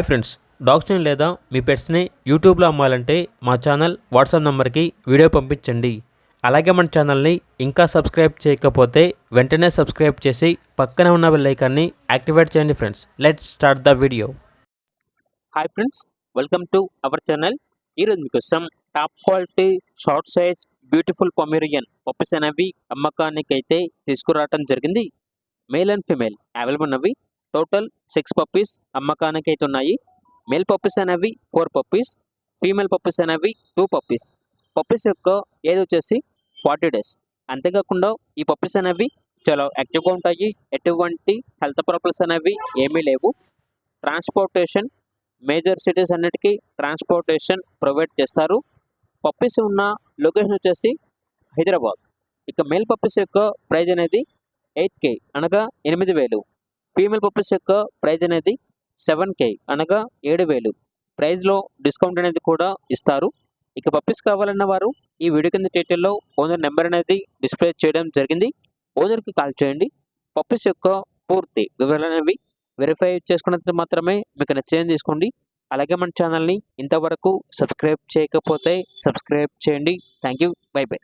Friends, డాగ్స్ని లేదా మీ పెట్స్ని యూట్యూబ్లో అమ్మాలంటే మా ఛానల్ వాట్సాప్ నెంబర్కి వీడియో పంపించండి. అలాగే మన ఛానల్ని ఇంకా సబ్స్క్రైబ్ చేయకపోతే వెంటనే సబ్స్క్రైబ్ చేసి పక్కనే ఉన్న బెల్ ఐకాన్ని యాక్టివేట్ చేయండి. Friends, let's start the video. Hi friends, welcome to our channel. ఈరోజు మీకోసం top quality short size beautiful Pomeranian puppies అనేవి అమ్మకానికి అయితే తీసుకురావడం జరిగింది. మేల్ అండ్ ఫీమేల్ అవైలబుల్ ఉన్నవి. టోటల్ 6 పప్పీస్ అమ్మకానికి అయితే ఉన్నాయి. మేల్ పప్పీస్ అనేవి 4 పప్పీస్, ఫీమేల్ పప్పీస్ అనేవి 2 పప్పీస్. పప్పీస్ యొక్క ఏజ్ వచ్చేసి 40 డేస్. అంతేకాకుండా ఈ పప్పీస్ అనేవి చాలా యాక్టివ్గా ఉంటాయి. ఎటువంటి హెల్త్ ప్రాబ్లమ్స్ అనేవి ఏమీ లేవు. ట్రాన్స్పోర్టేషన్ మేజర్ సిటీస్ అన్నిటికీ ట్రాన్స్పోర్టేషన్ ప్రొవైడ్ చేస్తారు. పప్పీస్ ఉన్న లొకేషన్ వచ్చేసి హైదరాబాద్. ఇక మేల్ పప్పీస్ యొక్క ప్రైజ్ అనేది 8K అనగా 8,000. ఫీమేల్ పప్పీస్ యొక్క ప్రైజ్ అనేది 7K అనగా 7,000. ప్రైజ్లో డిస్కౌంట్ అనేది కూడా ఇస్తారు. ఇక పప్పీస్ కావాలన్న వారు ఈ వీడియో కింద టైటిల్లో ఓనర్ నెంబర్ అనేది డిస్ప్లే చేయడం జరిగింది. ఓనర్కి కాల్ చేయండి. పప్పీస్ యొక్క పూర్తి వివరాలు అనేవి వెరిఫై చేసుకున్నంత మాత్రమే మీకు నచ్చేది తీసుకోండి. అలాగే మన ఛానల్ని ఇంతవరకు సబ్స్క్రైబ్ చేయకపోతే సబ్స్క్రైబ్ చేయండి. Thank you. By by.